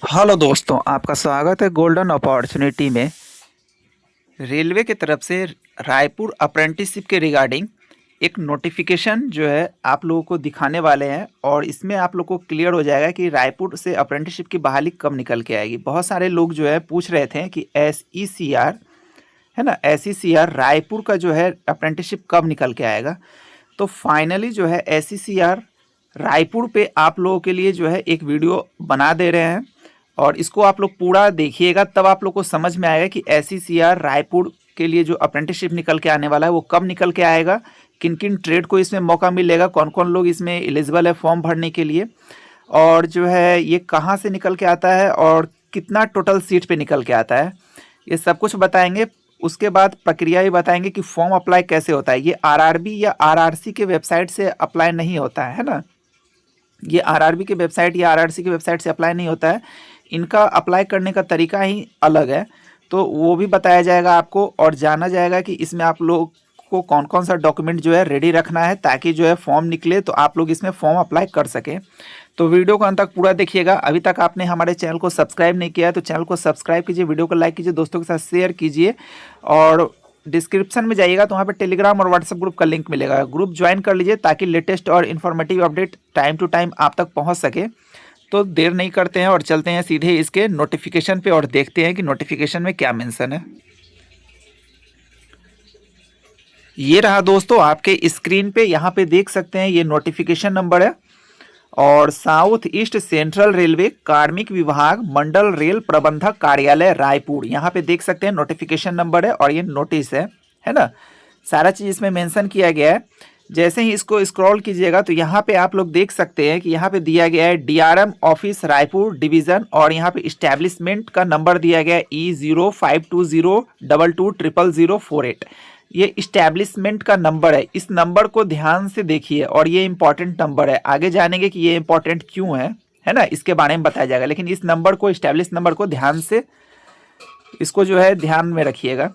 Hello दोस्तों, आपका स्वागत है गोल्डन अपॉर्चुनिटी में। रेलवे की तरफ से रायपुर अप्रेंटिसशिप के रिगार्डिंग एक नोटिफिकेशन जो है आप लोगों को दिखाने वाले हैं और इसमें आप लोग को क्लियर हो जाएगा कि रायपुर से अप्रेंटिसशिप की बहाली कब निकल के आएगी। बहुत सारे लोग जो है पूछ रहे थे कि SECR है ना, SECR रायपुर का जो है अप्रेंटिसशिप कब निकल के आएगा। तो फाइनली जो है SECR रायपुर पे आप लोगों के लिए जो है एक वीडियो बना दे रहे हैं और इसको आप लोग पूरा देखिएगा, तब आप लोग को समझ में आएगा कि SECR रायपुर के लिए जो अप्रेंटिसशिप निकल के आने वाला है वो कब निकल के आएगा, किन किन ट्रेड को इसमें मौका मिलेगा, कौन कौन लोग इसमें एलिजिबल है फॉर्म भरने के लिए, और जो है ये कहाँ से निकल के आता है और कितना टोटल सीट पे निकल के आता है, ये सब कुछ बताएंगे। उसके बाद प्रक्रिया भी बताएंगे कि फॉर्म अप्लाई कैसे होता है। ये RRB या RRC के वेबसाइट से अप्लाई नहीं होता है ना, ये RRB के वेबसाइट या RRC की वेबसाइट से अप्लाई नहीं होता है। इनका अप्लाई करने का तरीका ही अलग है, तो वो भी बताया जाएगा आपको और जाना जाएगा कि इसमें आप लोग को कौन कौन सा डॉक्यूमेंट जो है रेडी रखना है ताकि जो है फॉर्म निकले तो आप लोग इसमें फॉर्म अप्लाई कर सकें। तो वीडियो को अंत तक पूरा देखिएगा। अभी तक आपने हमारे चैनल को सब्सक्राइब नहीं किया है तो चैनल को सब्सक्राइब कीजिए, वीडियो को लाइक कीजिए, दोस्तों के साथ शेयर कीजिए और डिस्क्रिप्शन में जाइएगा तो वहाँ पे टेलीग्राम और व्हाट्सएप ग्रुप का लिंक मिलेगा, ग्रुप ज्वाइन कर लीजिए ताकि लेटेस्ट और informative update time to time आप तक पहुँच सके। तो देर नहीं करते हैं और चलते हैं सीधे इसके नोटिफिकेशन पे और देखते हैं कि नोटिफिकेशन में क्या मेंशन है। ये रहा दोस्तों आपके स्क्रीन पे, यहाँ पे देख सकते हैं ये नोटिफिकेशन नंबर है और साउथ ईस्ट सेंट्रल रेलवे कार्मिक विभाग मंडल रेल प्रबंधक कार्यालय रायपुर, यहाँ पे देख सकते हैं नोटिफिकेशन नंबर है और ये नोटिस है ना। सारा चीज़ इसमें मेंशन किया गया है। जैसे ही इसको स्क्रॉल कीजिएगा तो यहाँ पे आप लोग देख सकते हैं कि यहाँ पे दिया गया है DRM ऑफिस रायपुर डिवीज़न और यहाँ पे इस्टेब्लिशमेंट का नंबर दिया गया है E052022000048। ये इस्टेब्लिशमेंट का नंबर है, इस नंबर को ध्यान से देखिए और ये इंपॉर्टेंट नंबर है। आगे जानेंगे कि ये इंपॉर्टेंट क्यों है ना, इसके बारे में बताया जाएगा, लेकिन इस नंबर को, इस्टेब्लिश नंबर को ध्यान से, इसको जो है ध्यान में रखिएगा।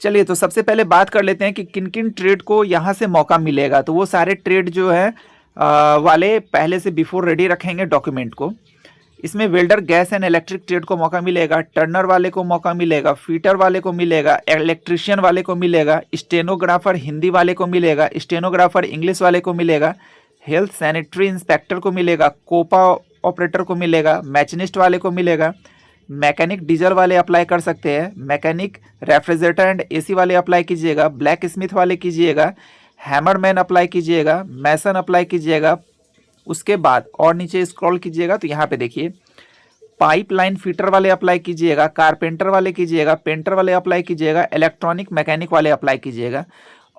चलिए तो सबसे पहले बात कर लेते हैं कि किन किन ट्रेड को यहाँ से मौका मिलेगा। तो वो सारे ट्रेड जो है वाले पहले से बिफोर रेडी रखेंगे डॉक्यूमेंट को। इसमें welder gas and electric trade को मौका मिलेगा, टर्नर वाले को मौका मिलेगा, फीटर वाले को मिलेगा, इलेक्ट्रिशियन वाले को मिलेगा, स्टेनोग्राफर हिंदी वाले को मिलेगा, स्टेनोग्राफर इंग्लिश वाले को मिलेगा, हेल्थ सैनिटरी इंस्पेक्टर को मिलेगा, कोपा ऑपरेटर को मिलेगा, मैचनिस्ट वाले को मिलेगा, मैकेनिक डीजल वाले अप्लाई कर सकते हैं, मैकेनिक रेफ्रिजरेटर एंड AC वाले अप्लाई कीजिएगा, ब्लैक स्मिथ वाले कीजिएगा, हैमरमैन अप्लाई कीजिएगा, मैसन अप्लाई कीजिएगा। उसके बाद और नीचे स्क्रॉल कीजिएगा तो यहाँ पे देखिए पाइपलाइन फिटर वाले अप्लाई कीजिएगा, कारपेंटर वाले कीजिएगा, पेंटर वाले अप्लाई कीजिएगा, इलेक्ट्रॉनिक मैकेनिक वाले अप्लाई कीजिएगा।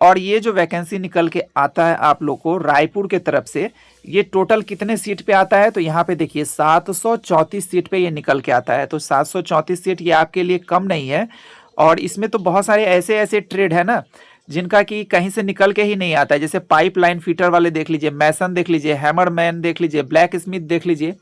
और ये जो वैकेंसी निकल के आता है आप लोग को रायपुर के तरफ से, ये टोटल कितने सीट पे आता है तो यहाँ पे देखिए 734 सीट पे ये निकल के आता है। तो 734 सीट ये आपके लिए कम नहीं है और इसमें तो बहुत सारे ऐसे ऐसे ट्रेड है ना जिनका कि कहीं से निकल के ही नहीं आता है। जैसे पाइपलाइन फिटर वाले देख लीजिए, मैसन देख लीजिए, हैमरमैन देख लीजिए, ब्लैक स्मिथ देख लीजिए,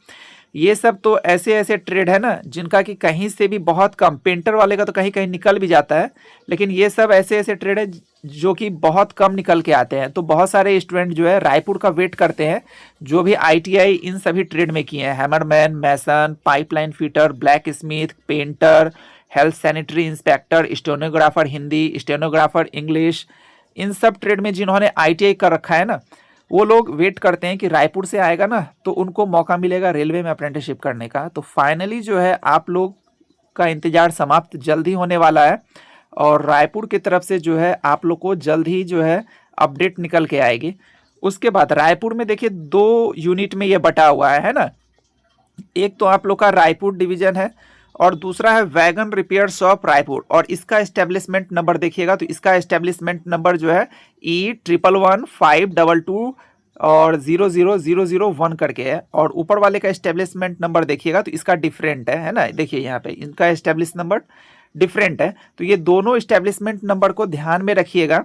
ये सब तो ऐसे ऐसे ट्रेड है ना जिनका कि कहीं से भी बहुत कम, पेंटर वाले का तो कहीं कहीं निकल भी जाता है, लेकिन ये सब ऐसे ऐसे ट्रेड है जो कि बहुत कम निकल के आते हैं। तो बहुत सारे स्टूडेंट जो है रायपुर का वेट करते हैं जो भी ITI इन सभी ट्रेड में किए हैं, hammerman, mason, pipeline fitter, blacksmith, painter, health sanitary inspector, stenographer Hindi, stenographer English, इन सब ट्रेड में जिन्होंने ITI कर रखा है ना, वो लोग वेट करते हैं कि रायपुर से आएगा ना तो उनको मौका मिलेगा रेलवे में अप्रेंटिसशिप करने का। तो फाइनली जो है आप लोग का इंतज़ार समाप्त जल्द ही होने वाला है और रायपुर की तरफ से जो है आप लोग को जल्द ही जो है अपडेट निकल के आएगी। उसके बाद रायपुर में देखिए 2 यूनिट में ये बटा हुआ है ना, एक तो आप लोग का रायपुर डिवीजन है और दूसरा है वैगन रिपेयर शॉप रायपुर। और इसका एस्टेब्लिशमेंट नंबर देखिएगा तो इसका एस्टेब्लिशमेंट नंबर जो है E111522 और 00001 करके है और ऊपर वाले का एस्टेब्लिशमेंट नंबर देखिएगा तो इसका डिफरेंट है ना। देखिए यहाँ पे इनका एस्टेब्लिश नंबर डिफरेंट है, तो ये दोनों एस्टेब्लिशमेंट नंबर को ध्यान में रखिएगा।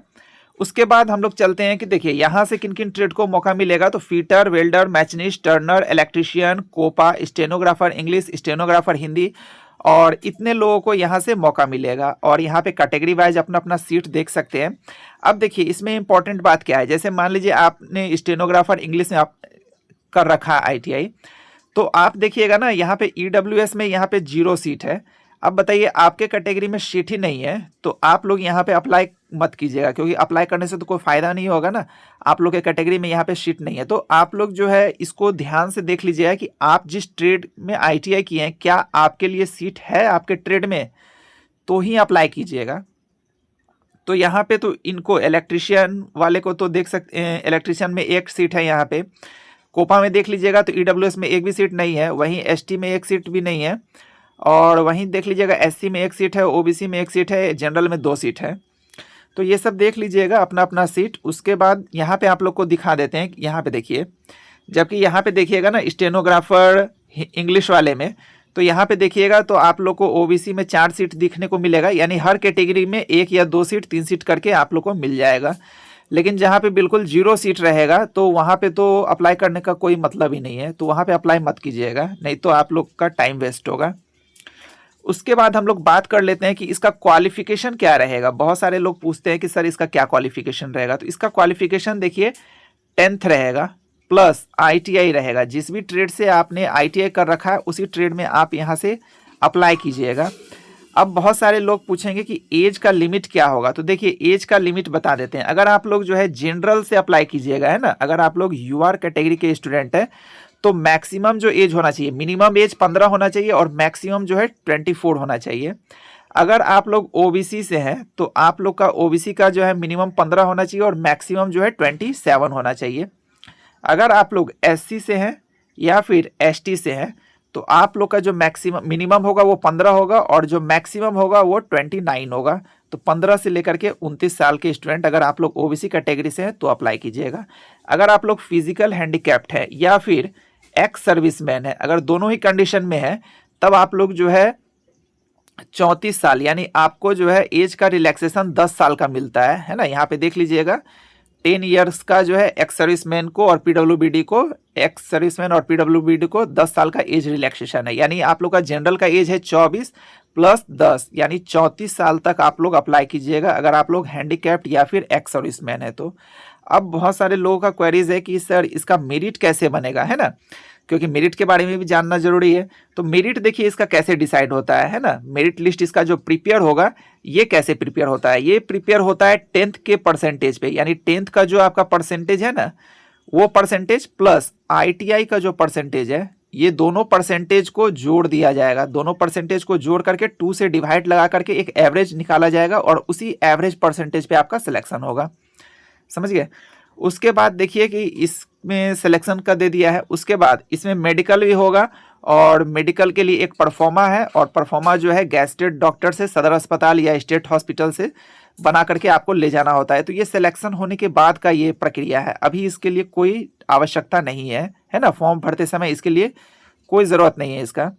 उसके बाद हम लोग चलते हैं कि देखिए यहाँ से किन किन ट्रेड को मौका मिलेगा। तो fitter, welder, machinist, turner, electrician, COPA, stenographer English, stenographer Hindi, और इतने लोगों को यहाँ से मौका मिलेगा और यहाँ पे कैटेगरी वाइज अपना अपना सीट देख सकते हैं। अब देखिए इसमें इंपॉर्टेंट बात क्या है, जैसे मान लीजिए आपने स्टेनोग्राफर इंग्लिश में आप कर रखा ITI, तो आप देखिएगा ना यहाँ पे ईडब्ल्यूएस में यहाँ पे 0 सीट है। अब बताइए आपके कैटेगरी में सीट ही नहीं है तो आप लोग यहाँ पे अप्लाई मत कीजिएगा, क्योंकि अप्लाई करने से तो कोई फायदा नहीं होगा ना। आप लोग के कैटेगरी में यहाँ पे सीट नहीं है तो आप लोग जो है इसको ध्यान से देख लीजिएगा कि आप जिस ट्रेड में आईटीआई किए हैं क्या आपके लिए सीट है आपके ट्रेड में, तो ही अप्लाई कीजिएगा। तो यहाँ पे तो इनको इलेक्ट्रिशियन वाले को तो देख सकते हैं, इलेक्ट्रिशियन में 1 सीट है। यहाँ पे कोपा में देख लीजिएगा तो ईडब्ल्यूएस में 1 भी सीट नहीं है, वहीं एसटी में 1 सीट भी नहीं है, और वहीं देख लीजिएगा एससी में 1 सीट है, ओबीसी में 1 सीट है, जनरल में 2 सीट है। तो ये सब देख लीजिएगा अपना अपना सीट। उसके बाद यहाँ पे आप लोग को दिखा देते हैं, यहाँ पे देखिए, जबकि यहाँ पे देखिएगा ना स्टेनोग्राफर इंग्लिश वाले में, तो यहाँ पे देखिएगा तो आप लोग को ओबीसी में 4 सीट दिखने को मिलेगा, यानी हर कैटेगरी में 1 या 2 सीट 3 सीट करके आप लोग को मिल जाएगा। लेकिन जहाँ पे बिल्कुल 0 सीट रहेगा तो वहाँ पे तो अप्लाई करने का कोई मतलब ही नहीं है, तो वहाँ पे अप्लाई मत कीजिएगा, नहीं तो आप लोग का टाइम वेस्ट होगा। उसके बाद हम लोग बात कर लेते हैं कि इसका क्वालिफिकेशन क्या रहेगा। बहुत सारे लोग पूछते हैं कि सर इसका क्या क्वालिफिकेशन रहेगा, तो इसका क्वालिफिकेशन देखिए 10th रहेगा प्लस आईटीआई रहेगा। जिस भी ट्रेड से आपने आईटीआई कर रखा है उसी ट्रेड में आप यहाँ से अप्लाई कीजिएगा। अब बहुत सारे लोग पूछेंगे कि एज का लिमिट क्या होगा, तो देखिए एज का लिमिट बता देते हैं। अगर आप लोग जो है जनरल से अप्लाई कीजिएगा, है ना, अगर आप लोग यूआर कैटेगरी के स्टूडेंट हैं तो मैक्सिमम जो एज होना चाहिए, मिनिमम एज 15 होना चाहिए और मैक्सिमम जो है 24 होना चाहिए। अगर आप लोग ओबीसी से हैं तो आप लोग का ओबीसी का जो है मिनिमम 15 होना चाहिए और मैक्सिमम जो है 27 होना चाहिए। अगर आप लोग एससी से हैं या फिर एसटी से हैं तो आप लोग का जो मैक्सिमम मिनिमम होगा वो 15 होगा और जो मैक्सिमम होगा वो 29 होगा। तो 15 से लेकर के 29 साल के स्टूडेंट अगर आप लोग ओबीसी कैटेगरी से हैं तो अप्लाई कीजिएगा। अगर आप लोग फिजिकल हैंडीकैप्ड है या फिर एक्स सर्विसमैन है, अगर दोनों ही कंडीशन में है, तब आप लोग जो है 34 साल, यानी आपको जो है एज का रिलैक्सेशन 10 साल का मिलता है ना। यहाँ पे देख लीजिएगा 10 ईयर्स का जो है एक्स सर्विसमैन को और पीडब्ल्यूबीडी को, एक्स सर्विसमैन और पीडब्ल्यूबीडी को 10 साल का एज रिलैक्सेशन है। यानी आप लोग का जनरल का एज है 24 प्लस 10 यानी 34 साल तक आप लोग अप्लाई कीजिएगा अगर आप लोग हैंडीकैप्ड या फिर एक्स सर्विसमैन है तो। अब बहुत सारे लोगों का क्वेरीज है कि सर इसका मेरिट कैसे बनेगा, है ना, क्योंकि मेरिट के बारे में भी जानना जरूरी है। तो मेरिट देखिए इसका कैसे डिसाइड होता है ना, मेरिट लिस्ट इसका जो प्रिपेयर होगा ये कैसे प्रिपेयर होता है, ये प्रिपेयर होता है 10th के परसेंटेज पे, यानी 10th का जो आपका परसेंटेज है ना वो परसेंटेज प्लस आईटीआई का जो परसेंटेज है, ये दोनों परसेंटेज को जोड़ दिया जाएगा। दोनों परसेंटेज को जोड़ करके 2 से डिवाइड लगा करके एक एवरेज निकाला जाएगा और उसी एवरेज परसेंटेज पे आपका सिलेक्शन होगा, समझ गए। उसके बाद देखिए कि इसमें सिलेक्शन का दे दिया है, उसके बाद इसमें मेडिकल भी होगा और मेडिकल के लिए एक परफॉर्मा है और परफॉर्मा जो है गैस्ट्रेट डॉक्टर से सदर अस्पताल या स्टेट हॉस्पिटल से बना करके आपको ले जाना होता है। तो ये सिलेक्शन होने के बाद का ये प्रक्रिया है, अभी इसके लिए कोई आवश्यकता नहीं है ना, फॉर्म भरते समय इसके लिए कोई ज़रूरत नहीं है इसका।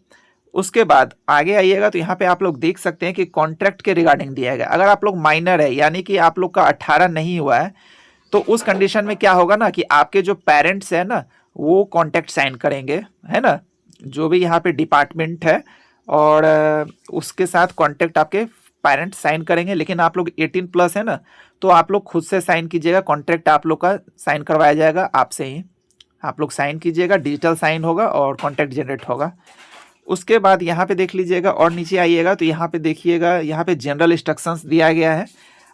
उसके बाद आगे आइएगा तो यहाँ पे आप लोग देख सकते हैं कि कॉन्ट्रैक्ट के रिगार्डिंग दिया गया। अगर आप लोग माइनर है यानी कि आप लोग का 18 नहीं हुआ है तो उस कंडीशन में क्या होगा ना कि आपके जो पेरेंट्स है ना वो कॉन्ट्रैक्ट साइन करेंगे, है ना, जो भी यहाँ पे डिपार्टमेंट है, और उसके साथ कॉन्ट्रैक्ट आपके पेरेंट्स साइन करेंगे। लेकिन आप लोग 18 प्लस है ना तो आप लोग खुद से साइन कीजिएगा, कॉन्ट्रैक्ट आप लोग का साइन करवाया जाएगा आपसे ही, आप लोग साइन कीजिएगा, डिजिटल साइन होगा और कॉन्ट्रैक्ट जनरेट होगा। उसके बाद यहाँ पे देख लीजिएगा और नीचे आइएगा तो यहाँ पे देखिएगा यहाँ पे जनरल इंस्ट्रक्शंस दिया गया है।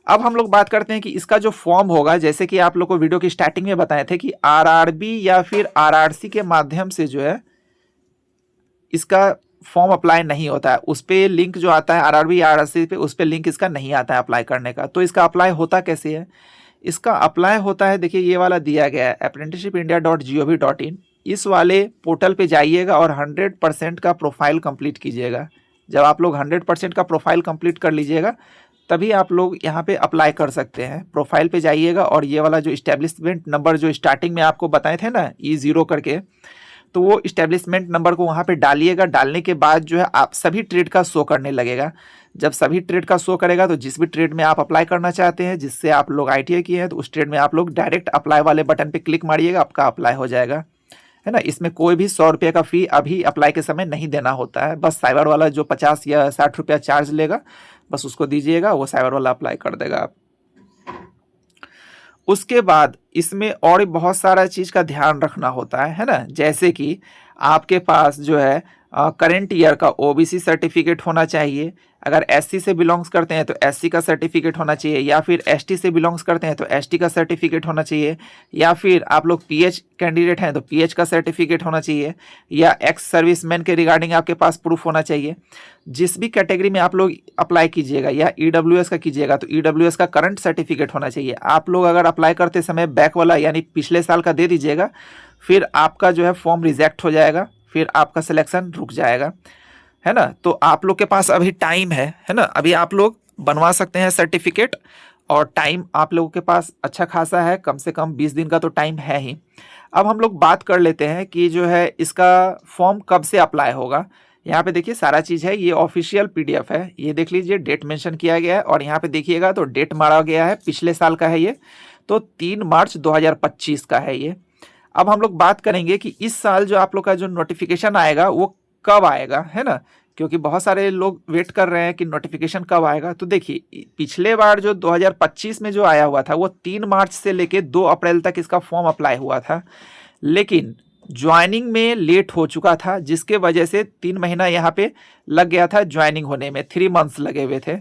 अब हम लोग बात करते हैं कि इसका जो फॉर्म होगा, जैसे कि आप लोग को वीडियो की स्टार्टिंग में बताए थे कि आरआरबी या फिर आरआरसी के माध्यम से जो है इसका फॉर्म अप्लाई नहीं होता है, उस पर लिंक जो आता है आरआरबी आरआरसी पे, उस पर लिंक इसका नहीं आता है अप्लाई करने का। तो इसका अप्लाई होता कैसे है, इसका अप्लाई होता है, देखिए ये वाला दिया गया है apprenticeshipindia.gov.in, इस वाले पोर्टल पे जाइएगा और 100% का प्रोफाइल कंप्लीट कीजिएगा। जब आप लोग 100% का प्रोफाइल कंप्लीट कर लीजिएगा तभी आप लोग यहाँ पे अप्लाई कर सकते हैं। प्रोफाइल पे जाइएगा और ये वाला जो इस्टेब्लिशमेंट नंबर जो स्टार्टिंग में आपको बताए थे ना E0 करके, तो वो इस्टेब्लिशमेंट नंबर को वहाँ पे डालिएगा। डालने के बाद जो है आप सभी ट्रेड का शो करने लगेगा। जब सभी ट्रेड का शो करेगा तो जिस भी ट्रेड में आप अप्लाई करना चाहते हैं, जिससे आप लोग ITI किए हैं, तो उस ट्रेड में आप लोग डायरेक्ट अप्लाई वाले बटन पे क्लिक मारिएगा, आपका अप्लाई हो जाएगा, है ना। इसमें कोई भी 100 रुपये का फ़ी अभी अप्लाई के समय नहीं देना होता है, बस साइबर वाला जो 50 या 60 रुपया चार्ज लेगा बस उसको दीजिएगा, वो साइबर वाला अप्लाई कर देगा आप। उसके बाद इसमें और बहुत सारा चीज़ का ध्यान रखना होता है ना, जैसे कि आपके पास जो है करंट ईयर का ओबीसी सर्टिफिकेट होना चाहिए। अगर एससी से बिलोंग्स करते हैं तो एससी का सर्टिफिकेट होना चाहिए, या फिर एसटी से बिलोंग्स करते हैं तो एसटी का सर्टिफिकेट होना चाहिए, या फिर आप लोग पीएच कैंडिडेट हैं तो पीएच का सर्टिफिकेट होना चाहिए, या एक्स सर्विसमैन के रिगार्डिंग आपके पास प्रूफ होना चाहिए। जिस भी कैटेगरी में आप लोग अप्लाई कीजिएगा या ईडब्ल्यूएस का कीजिएगा तो ईडब्ल्यूएस का करंट सर्टिफिकेट होना चाहिए। आप लोग अगर अप्लाई करते समय बैक वाला यानी पिछले साल का दे दीजिएगा, फिर आपका जो है फॉर्म रिजेक्ट हो जाएगा, फिर आपका सिलेक्शन रुक जाएगा, है ना। तो आप लोग के पास अभी टाइम है ना, अभी आप लोग बनवा सकते हैं सर्टिफिकेट, और टाइम आप लोगों के पास अच्छा खासा है, कम से कम 20 दिन का तो टाइम है ही। अब हम लोग बात कर लेते हैं कि जो है इसका फॉर्म कब से अप्लाई होगा। यहाँ पे देखिए सारा चीज़ है, ये ऑफिशियल पीडीएफ है, ये देख लीजिए, डेट मेंशन किया गया है, और यहाँ पे देखिएगा तो डेट मारा गया है, पिछले साल का है ये, तो 3 मार्च 2025 का है ये। अब हम लोग बात करेंगे कि इस साल जो आप लोग का जो नोटिफिकेशन आएगा वो कब आएगा, है ना, क्योंकि बहुत सारे लोग वेट कर रहे हैं कि नोटिफिकेशन कब आएगा। तो देखिए पिछले बार जो 2025 में जो आया हुआ था वो 3 मार्च से लेके 2 अप्रैल तक इसका फॉर्म अप्लाई हुआ था, लेकिन ज्वाइनिंग में लेट हो चुका था, जिसके वजह से 3 महीना यहाँ पे लग गया था ज्वाइनिंग होने में, 3 मंथ्स लगे हुए थे।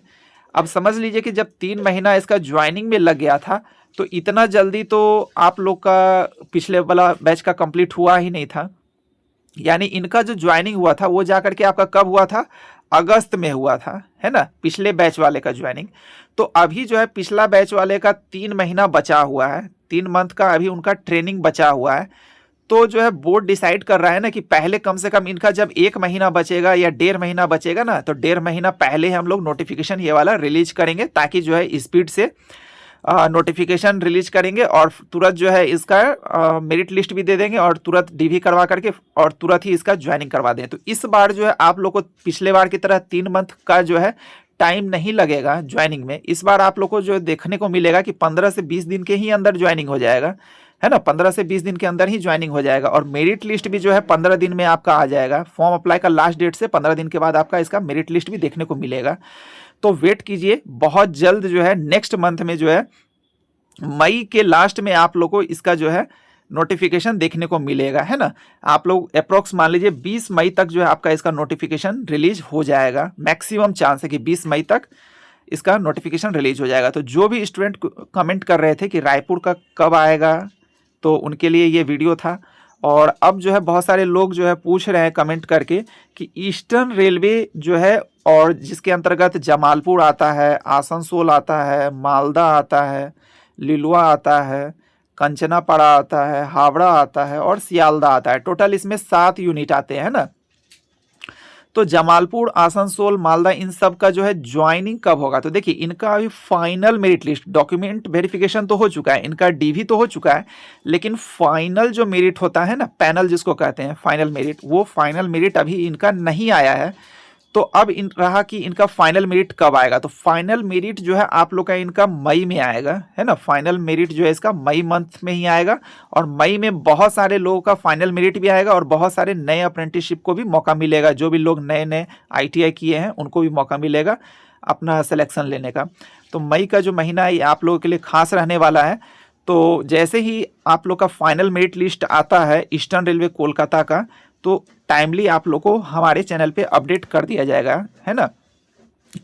अब समझ लीजिए कि जब 3 महीना इसका ज्वाइनिंग में लग गया था तो इतना जल्दी तो आप लोग का पिछले वाला बैच का कंप्लीट हुआ ही नहीं था, यानी इनका जो ज्वाइनिंग हुआ था वो जा करके आपका कब हुआ था, अगस्त में हुआ था, है ना, पिछले बैच वाले का ज्वाइनिंग। तो अभी जो है पिछला बैच वाले का 3 महीना बचा हुआ है, 3 मंथ का अभी उनका ट्रेनिंग बचा हुआ है। तो जो है बोर्ड डिसाइड कर रहा है ना कि पहले कम से कम इनका जब 1 महीना बचेगा या 1.5 महीना बचेगा ना, तो 1.5 महीना पहले हम लोग नोटिफिकेशन ये वाला रिलीज करेंगे, ताकि जो है स्पीड से नोटिफिकेशन रिलीज करेंगे और तुरंत जो है इसका मेरिट लिस्ट भी दे देंगे, और तुरंत डीवी करवा करके और तुरंत ही इसका ज्वाइनिंग करवा दें। तो इस बार जो है आप लोग को पिछले बार की तरह 3 मंथ का जो है टाइम नहीं लगेगा ज्वाइनिंग में। इस बार आप लोग को जो देखने को मिलेगा कि 15 से 20 दिन के ही अंदर ज्वाइनिंग हो जाएगा, है ना, 15 से 20 दिन के अंदर ही ज्वाइनिंग हो जाएगा, और मेरिट लिस्ट भी जो है 15 दिन में आपका आ जाएगा। फॉर्म अप्लाई का लास्ट डेट से 15 दिन के बाद आपका इसका मेरिट लिस्ट भी देखने को मिलेगा। तो वेट कीजिए, बहुत जल्द जो है नेक्स्ट मंथ में जो है मई के लास्ट में आप लोग को इसका जो है नोटिफिकेशन देखने को मिलेगा, है ना। आप लोग अप्रोक्स मान लीजिए 20 मई तक जो है आपका इसका नोटिफिकेशन रिलीज हो जाएगा, मैक्सिमम चांस है कि 20 मई तक इसका नोटिफिकेशन रिलीज हो जाएगा। तो जो भी स्टूडेंट कमेंट कर रहे थे कि रायपुर का कब आएगा, तो उनके लिए ये वीडियो था। और अब जो है बहुत सारे लोग जो है पूछ रहे हैं कमेंट करके कि ईस्टर्न रेलवे जो है, और जिसके अंतर्गत जमालपुर आता है, आसनसोल आता है, मालदा आता है, लिलुआ आता है, कंचनापाड़ा आता है, हावड़ा आता है और सियालदा आता है। टोटल इसमें 7 यूनिट आते हैं ना। तो जमालपुर, आसनसोल, मालदा, इन सब का जो है ज्वाइनिंग कब होगा, तो देखिए इनका अभी final merit list, document verification तो हो चुका है, इनका डीवी तो हो चुका है, लेकिन फाइनल जो मेरिट होता है ना, पैनल जिसको कहते हैं फाइनल मेरिट, वो फाइनल मेरिट अभी इनका नहीं आया है। तो अब इन रहा कि इनका फाइनल मेरिट कब आएगा। तो फाइनल मेरिट जो है आप लोग का इनका मई में आएगा, है ना, फाइनल मेरिट जो है इसका मई मंथ में ही आएगा, और मई में बहुत सारे लोगों का फाइनल मेरिट भी आएगा, और बहुत सारे नए अप्रेंटिसशिप को भी मौका मिलेगा। जो भी लोग नए नए ITI किए हैं उनको भी मौका मिलेगा अपना सिलेक्शन लेने का। तो मई का जो महीना है आप लोगों के लिए खास रहने वाला है। तो जैसे ही आप लोग का फाइनल मेरिट लिस्ट आता है ईस्टर्न रेलवे कोलकाता का, तो टाइमली आप लोग को हमारे चैनल पे अपडेट कर दिया जाएगा, है ना।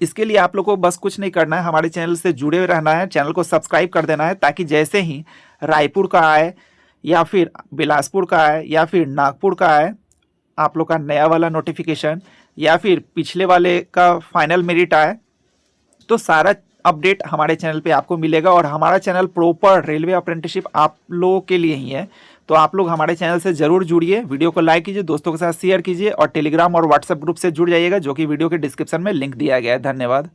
इसके लिए आप लोग को बस कुछ नहीं करना है, हमारे चैनल से जुड़े रहना है, चैनल को सब्सक्राइब कर देना है, ताकि जैसे ही रायपुर का आए या फिर बिलासपुर का आए या फिर नागपुर का आए आप लोग का नया वाला नोटिफिकेशन, या फिर पिछले वाले का फाइनल मेरिट आए, तो सारा अपडेट हमारे चैनल पे आपको मिलेगा। और हमारा चैनल प्रॉपर रेलवे अप्रेंटिसशिप आप लोगों के लिए ही है। तो आप लोग हमारे चैनल से जरूर जुड़िए, वीडियो को लाइक कीजिए, दोस्तों के साथ शेयर कीजिए, और टेलीग्राम और व्हाट्सएप ग्रुप से जुड़ जाइएगा, जो कि वीडियो के डिस्क्रिप्शन में लिंक दिया गया है। धन्यवाद।